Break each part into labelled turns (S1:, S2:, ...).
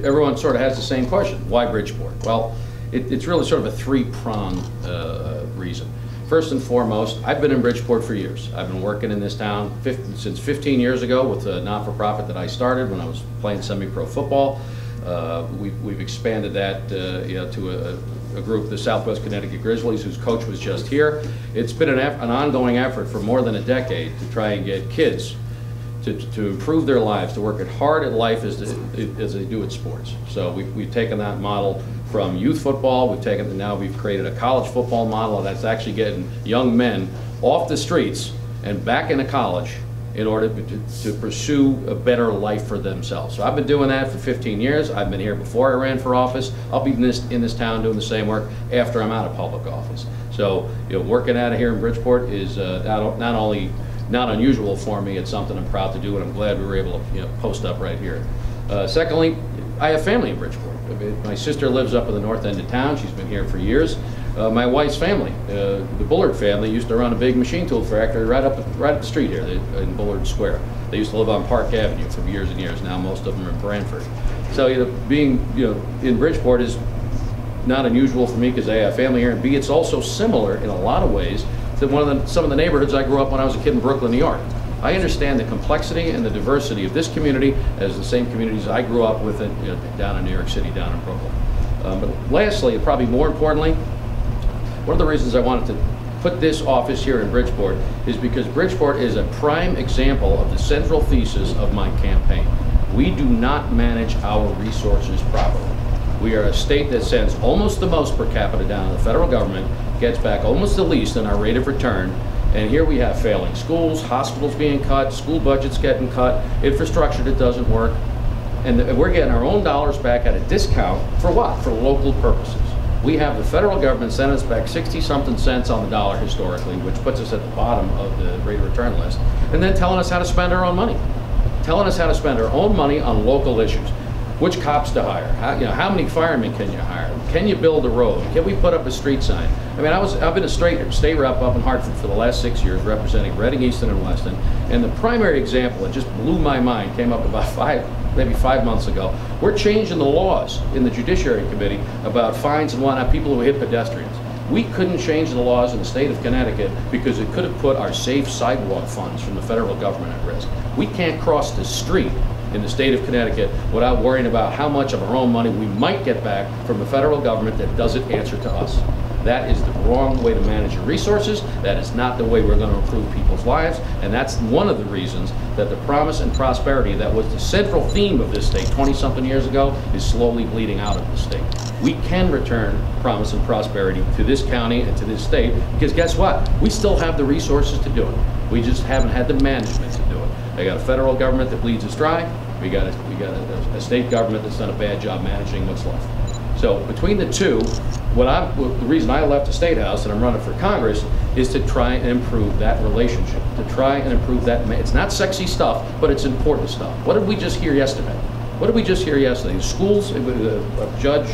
S1: Everyone sort of has the same question. Why Bridgeport? Well, it's really sort of a three-pronged reason. First and foremost, I've been in Bridgeport for years. I've been working in this town since 15 years ago with a not-for-profit that I started when I was playing semi-pro football. We've expanded that to a group, the Southwest Connecticut Grizzlies, whose coach was just here. It's been an ongoing effort for more than a decade to try and get kids to improve their lives, to work as hard at life as they do at sports. So we've taken that model from youth football, now we've created a college football model that's actually getting young men off the streets and back into college in order to pursue a better life for themselves. So I've been doing that for 15 years. I've been here before I ran for office. I'll be in this town doing the same work after I'm out of public office. So working out of here in Bridgeport is not only not unusual for me, it's something I'm proud to do, and I'm glad we were able to post up right here. Secondly, I have family in Bridgeport. My sister lives up in the north end of town. She's been here for years. My wife's family, the Bullard family, used to run a big machine tool factory right up the street here in Bullard Square. They used to live on Park Avenue for years and years. Now most of them are in Branford. So being in Bridgeport is not unusual for me because I have family here, and B, it's also similar in a lot of ways to some of the neighborhoods I grew up when I was a kid in Brooklyn, New York. I understand the complexity and the diversity of this community as the same communities I grew up with down in New York City, down in Brooklyn. But lastly, and probably more importantly, one of the reasons I wanted to put this office here in Bridgeport is because Bridgeport is a prime example of the central thesis of my campaign. We do not manage our resources properly. We are a state that sends almost the most per capita down to the federal government, gets back almost the least in our rate of return, and here we have failing schools, hospitals being cut, school budgets getting cut, infrastructure that doesn't work, and we're getting our own dollars back at a discount for what? For local purposes. We have the federal government send us back 60-something cents on the dollar historically, which puts us at the bottom of the rate of return list, and then telling us how to spend our own money. Telling us how to spend our own money on local issues. Which cops to hire? How many firemen can you hire? Can you build a road? Can we put up a street sign? I mean, I've been a state rep up in Hartford for the last 6 years, representing Reading, Easton, and Weston. And the primary example that just blew my mind came up about maybe 5 months ago. We're changing the laws in the Judiciary Committee about fines and whatnot, people who hit pedestrians. We couldn't change the laws in the state of Connecticut because it could have put our safe sidewalk funds from the federal government at risk. We can't cross the street in the state of Connecticut without worrying about how much of our own money we might get back from the federal government that doesn't answer to us. That is the wrong way to manage your resources. That is not the way we're going to improve people's lives, and that's one of the reasons that the promise and prosperity that was the central theme of this state 20-something years ago is slowly bleeding out of the state. We can return promise and prosperity to this county and to this state because guess what? We still have the resources to do it. We just haven't had the management to do it. They got a federal government that bleeds us dry. We got a state government that's done a bad job managing what's left. So between the two, the reason I left the State House and I'm running for Congress is to try and improve that relationship, to try and improve that. It's not sexy stuff, but it's important stuff. What did we just hear yesterday? What did we just hear yesterday? The schools, Judge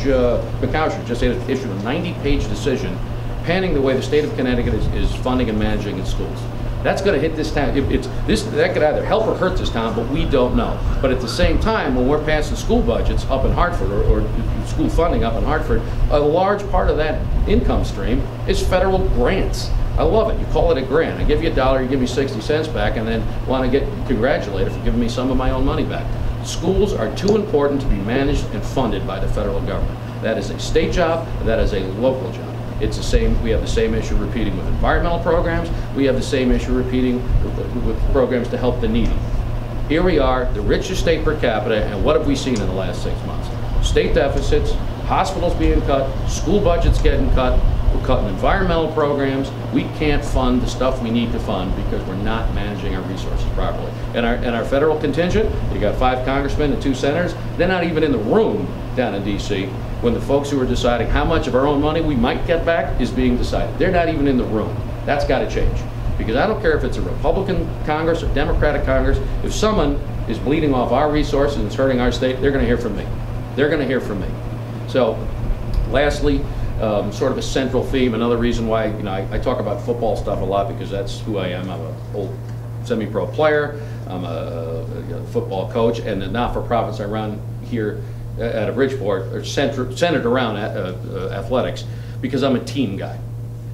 S1: McCoucher just issued a 90-page decision panning the way the state of Connecticut is funding and managing its schools. That's going to hit this town. That could either help or hurt this town, but we don't know. But at the same time, when we're passing school budgets up in Hartford or school funding up in Hartford, a large part of that income stream is federal grants. I love it. You call it a grant. I give you $1, you give me 60 cents back, and then want to get congratulated for giving me some of my own money back. Schools are too important to be managed and funded by the federal government. That is a state job, that is a local job. It's the same. We have the same issue repeating with environmental programs. We have the same issue repeating with programs to help the needy. Here we are, the richest state per capita, and what have we seen in the last 6 months? State deficits, hospitals being cut, school budgets getting cut, we're cutting environmental programs. We can't fund the stuff we need to fund because we're not managing our resources properly. And our federal contingent, you got 5 congressmen and 2 senators, they're not even in the room down in DC when the folks who are deciding how much of our own money we might get back is being decided. They're not even in the room. That's got to change. Because I don't care if it's a Republican Congress or Democratic Congress, if someone is bleeding off our resources and it's hurting our state, they're going to hear from me. They're going to hear from me. So, lastly, sort of a central theme, another reason why I talk about football stuff a lot because that's who I am. I'm an old semi-pro player. I'm a football coach, and the not-for-profits I run here out of Bridgeport are centered around athletics because I'm a team guy.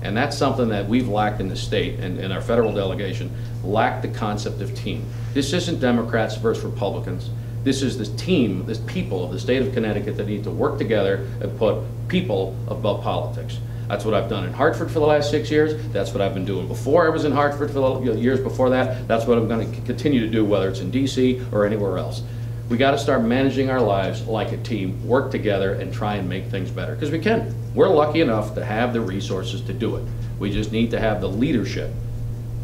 S1: And that's something that we've lacked in the state, and our federal delegation lacked the concept of team. This isn't Democrats versus Republicans. This is this team, this people of the state of Connecticut that need to work together and put people above politics. That's what I've done in Hartford for the last 6 years. That's what I've been doing before I was in Hartford for the years before that. That's what I'm going to continue to do, whether it's in DC or anywhere else. We got to start managing our lives like a team, work together, and try and make things better, because we can. We're lucky enough to have the resources to do it. We just need to have the leadership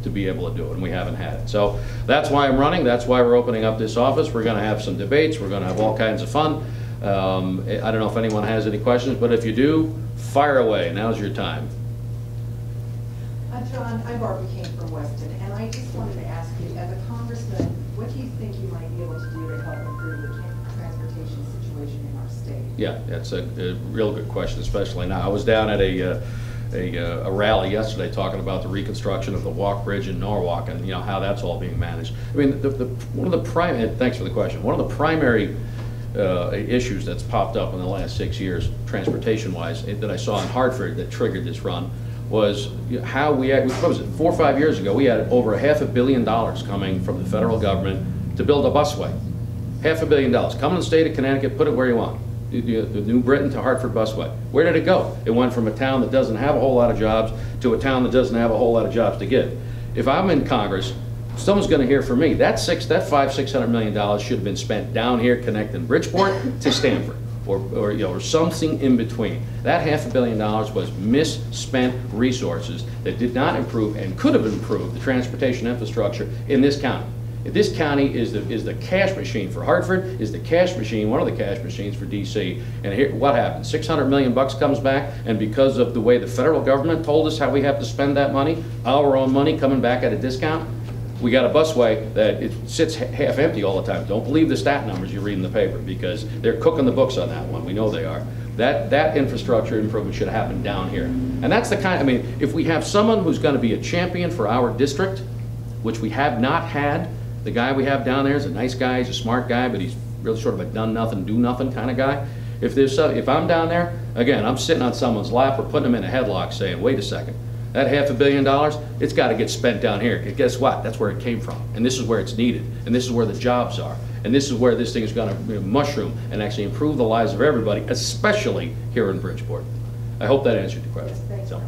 S1: to be able to do it, and we haven't had it. So that's why I'm running. That's why we're opening up this office. We're going to have some debates. We're going to have all kinds of fun. I don't know if anyone has any questions, but if you do, fire away. Now's your time.
S2: John, I Barbara came from Weston, and I just wanted to ask you, as a congressman, what do you think you might be able to do to help improve the transportation situation in our state?
S1: Yeah, that's a real good question, especially now. I was down at a rally yesterday talking about the reconstruction of the walk bridge in Norwalk, and how that's all being managed. I mean, one of the primary, thanks for the question, one of the primary issues that's popped up in the last 6 years, transportation-wise, that I saw in Hartford that triggered this run was how we had, what was it, 4 or 5 years ago, we had over $500 million coming from the federal government to build a busway. $500 million. Come in the state of Connecticut, put it where you want. The New Britain to Hartford busway. Where did it go? It went from a town that doesn't have a whole lot of jobs to a town that doesn't have a whole lot of jobs to give. If I'm in Congress, someone's going to hear from me. That $600 million should have been spent down here connecting Bridgeport to Stamford, or something in between. That $500 million was misspent resources that did not improve and could have improved the transportation infrastructure in this county. This county is the cash machine for Hartford, is the cash machine, one of the cash machines for DC. And here, what happens? $600 million comes back, and because of the way the federal government told us how we have to spend that money, our own money coming back at a discount, we got a busway that it sits half empty all the time. Don't believe the stat numbers you read in the paper, because they're cooking the books on that one. We know they are. That infrastructure improvement should happen down here. And that's the kind, I mean, if we have someone who's going to be a champion for our district, which we have not had, the guy we have down there is a nice guy, he's a smart guy, but he's really sort of a done nothing, do nothing kind of guy. If I'm down there, again, I'm sitting on someone's lap or putting them in a headlock saying, wait a second, that $500 million, it's got to get spent down here. Guess what? That's where it came from. And this is where it's needed. And this is where the jobs are. And this is where this thing is going to mushroom and actually improve the lives of everybody, especially here in Bridgeport. I hope that answered your question.
S2: Yes, thanks.
S1: So.